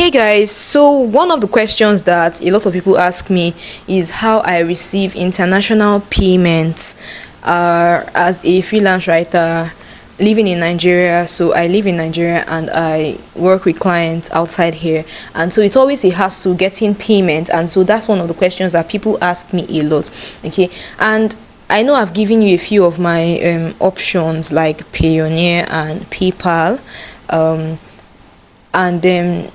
Hey guys, so one of the questions that a lot of people ask me is how I receive international payments as a freelance writer living in Nigeria. So I live in Nigeria and I work with clients outside here, and so it's always a hassle getting payment, and so that's one of the questions that people ask me a lot. Okay, and I know I've given you a few of my options like Payoneer and PayPal, and then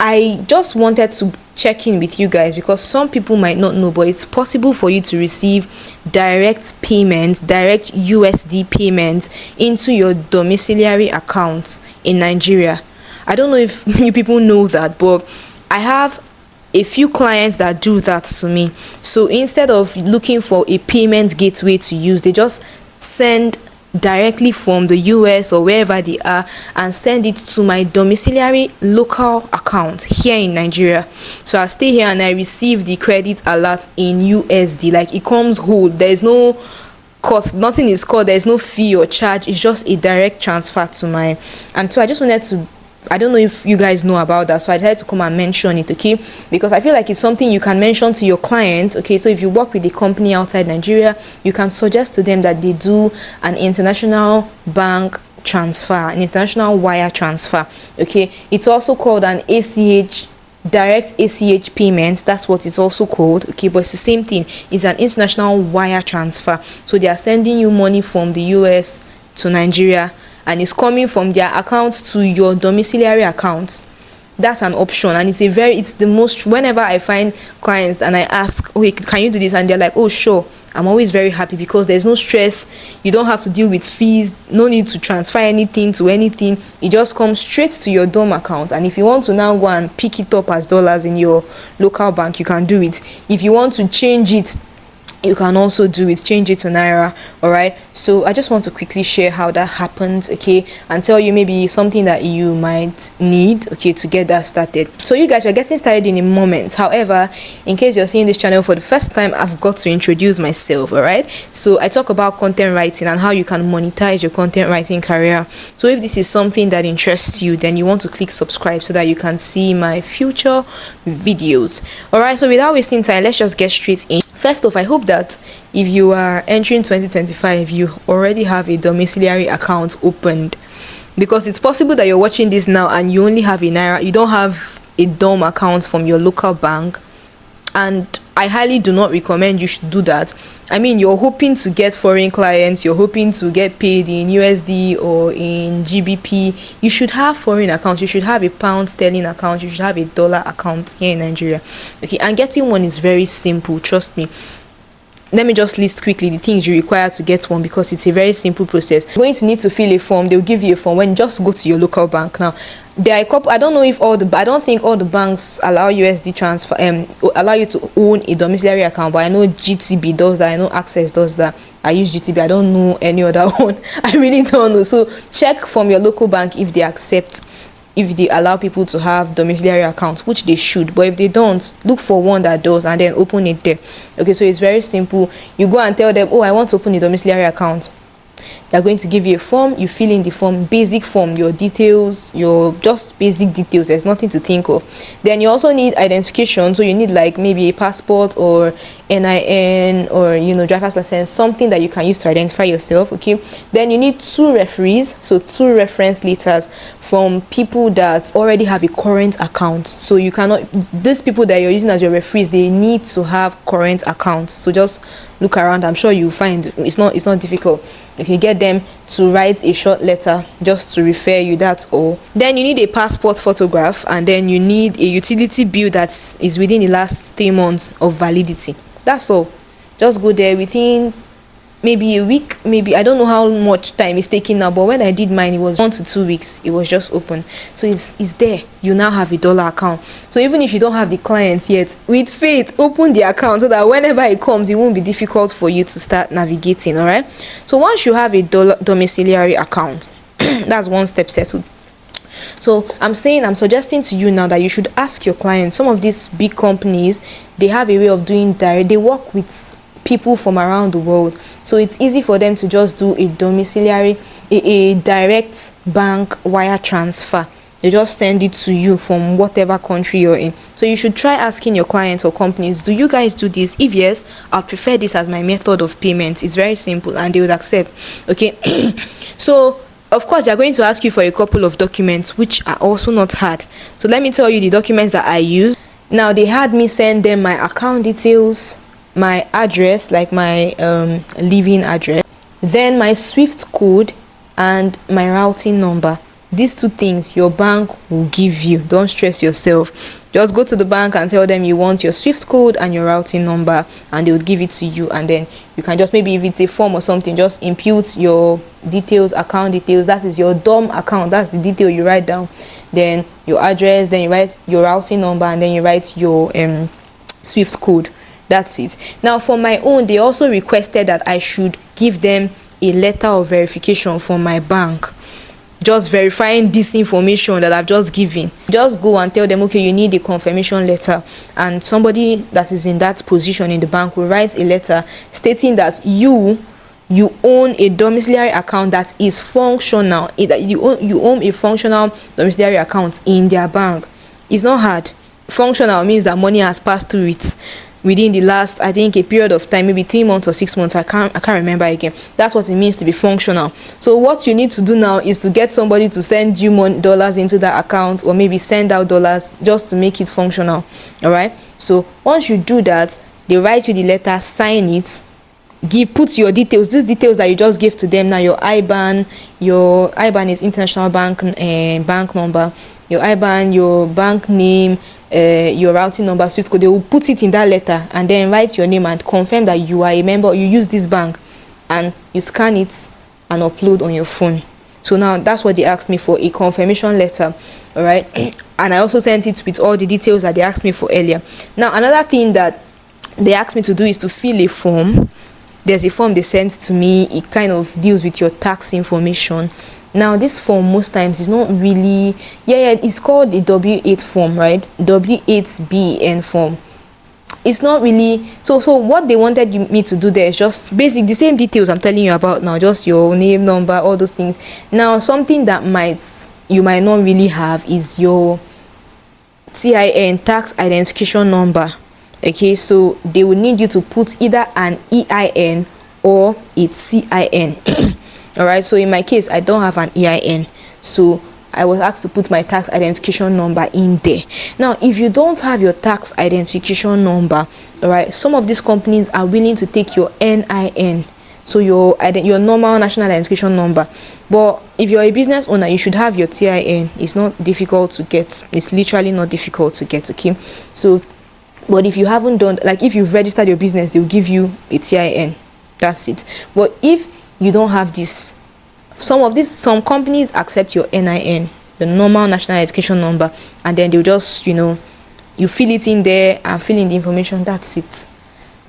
I just wanted to check in with you guys because some people might not know, but it's possible for you to receive direct payments, direct USD payments into your domiciliary account in Nigeria. I don't know if you people know that, but I have a few clients that do that to me. So instead of looking for a payment gateway to use, they just send directly from the US or wherever they are and send it to my domiciliary local account here in Nigeria. So I stay here and I receive the credit alert in USD. Like, it comes whole, there is no cost, nothing is called, there is no fee or charge, it's just a direct transfer to mine. And so I just wanted to, I don't know if you guys know about that, so I decided to come and mention it, okay? Because I feel like it's something you can mention to your clients, okay? So if you work with a company outside Nigeria, you can suggest to them that they do an international bank transfer, an international wire transfer, okay? It's also called an ACH, direct ACH payment. That's what it's also called, okay? But it's the same thing. It's an international wire transfer. So they are sending you money from the US to Nigeria, and it's coming from their account to your domiciliary account. That's an option, and it's the most, whenever I find clients and I ask, okay, can you do this, and they're like, oh sure, I'm always very happy because there's no stress, you don't have to deal with fees, no need to transfer anything to anything. It just comes straight to your dom account, and if you want to now go and pick it up as dollars in your local bank, you can do it. If you want to change it, you can also do it, change it to naira. All right, so I just want to quickly share how that happens, okay, and tell you maybe something that you might need, okay, to get that started. So you guys, we're getting started in a moment. However, in case you're seeing this channel for the first time, I've got to introduce myself. All right, so I talk about content writing and how you can monetize your content writing career. So if this is something that interests you, then you want to click subscribe so that you can see my future videos. All right, so without wasting time, let's just get straight in. First off, I hope that if you are entering 2025, you already have a domiciliary account opened, because it's possible that you're watching this now and you only have a naira, you don't have a dom account from your local bank, and I highly do not recommend you should do that. I mean, you're hoping to get foreign clients, you're hoping to get paid in USD or in GBP. You should have foreign accounts, you should have a pound sterling account, you should have a dollar account here in Nigeria, okay? And getting one is very simple, trust me. Let me just list quickly the things you require to get one, because it's a very simple process. You're going to need to fill a form. They'll give you a form when you just go to your local bank. Now, there are a couple, I don't think all the banks allow USD transfer, allow you to own a domiciliary account, but I know GTB does that, I know Access does that. I use GTB, I don't know any other one. I really don't know. So check from your local bank if they accept, if they allow people to have domiciliary accounts, which they should. But if they don't, look for one that does and then open it there. Okay, so it's very simple. You go and tell them, oh, I want to open a domiciliary account. They're going to give you a form. You fill in the form, basic form, your details, your just basic details. There's nothing to think of. Then you also need identification. So you need like maybe a passport or NIN or, you know, driver's license, something that you can use to identify yourself, okay? Then you need 2 referees, so 2 reference letters from people that already have a current account. So you cannot, these people that you're using as your referees, they need to have current accounts. So just look around, I'm sure you'll find it's not difficult. You can get them to write a short letter just to refer you, that's all. Then you need a passport photograph, and then you need a utility bill that is within the last 3 months of validity. That's all. Just go there within maybe a week, maybe, I don't know how much time it's taking now, but when I did mine, it was 1 to 2 weeks. It was just open, so it's there. You now have a dollar account. So even if you don't have the clients yet, with faith, open the account so that whenever it comes, it won't be difficult for you to start navigating. All right, so once you have a domiciliary account, that's one step settled. So I'm suggesting to you now that you should ask your clients. Some of these big companies, they have a way of doing direct, they work with people from around the world, so it's easy for them to just do a domiciliary, a direct bank wire transfer they just send it to you from whatever country you're in. So you should try asking your clients or companies, do you guys do this? If yes, I prefer this as my method of payment. It's very simple and they would accept. Okay. So of course they're going to ask you for a couple of documents, which are also not hard. So let me tell you the documents that I use. Now they had me send them my account details, my address, like my living address, then my SWIFT code and my routing number. These two things your bank will give you. Don't stress yourself. Just go to the bank and tell them you want your SWIFT code and your routing number, and they would give it to you. And then you can just, maybe if it's a form or something, just input your details, account details. That is your DOM account. That's the detail you write down. Then your address, then you write your routing number, and then you write your SWIFT code. That's it. Now for my own, they also requested that I should give them a letter of verification from my bank, just verifying this information that I've just given. Just go and tell them, okay, you need a confirmation letter, and somebody that is in that position in the bank will write a letter stating that you own a domiciliary account that is functional, that you own a functional domiciliary account in their bank. It's not hard. Functional means that money has passed through it within the last, I think, a period of time, maybe 3 months or 6 months. I can't remember again. That's what it means to be functional. So what you need to do now is to get somebody to send you dollars into that account, or maybe send out dollars just to make it functional. All right. So once you do that, they write you the letter, sign it, put your details, these details that you just gave to them. Now your IBAN is international bank number, your IBAN, your bank name, your routing number, SWIFT code. They will put it in that letter and then write your name and confirm that you are a member, you use this bank, and you scan it and upload on your phone. So now that's what they asked me for, a confirmation letter. All right. And I also sent it with all the details that they asked me for earlier. Now another thing that they asked me to do is to fill a form. There's a form they sent to me. It kind of deals with your tax information. Now this form most times is not really, it's called a W8 form, right? W8BN form. It's not really, so what they wanted me to do there is just basic, the same details I'm telling you about now, just your name, number, all those things. Now something that you might not really have is your TIN, tax identification number. Okay, so they will need you to put either an EIN or a TIN. All right, so in my case, I don't have an EIN, so I was asked to put my tax identification number in there. Now, if you don't have your tax identification number, all right, some of these companies are willing to take your NIN, so your normal national identification number. But if you're a business owner, you should have your TIN. It's not difficult to get. It's literally not difficult to get. Okay, so but if you haven't done, like if you've registered your business, they'll give you a TIN. That's it. But if you don't have this, some companies accept your NIN, the normal national identification number, and then they'll just, you fill it in there and fill in the information. That's it.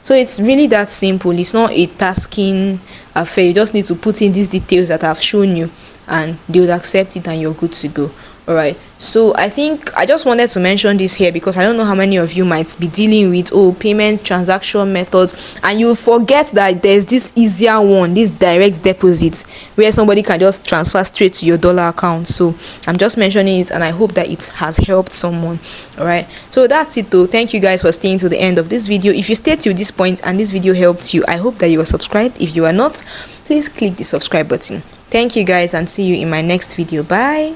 So it's really that simple. It's not a tasking affair. You just need to put in these details that I've shown you, and they would accept it, and you're good to go. All right, so I think I just wanted to mention this here because I don't know how many of you might be dealing with payment transaction methods, and you forget that there's this easier one, this direct deposit, where somebody can just transfer straight to your dollar account. So I'm just mentioning it, and I hope that it has helped someone. All right, so that's it though. Thank you guys for staying to the end of this video. If you stayed to this point and this video helped you, I hope that you are subscribed. If you are not, please click the subscribe button. Thank you guys, and see you in my next video. Bye.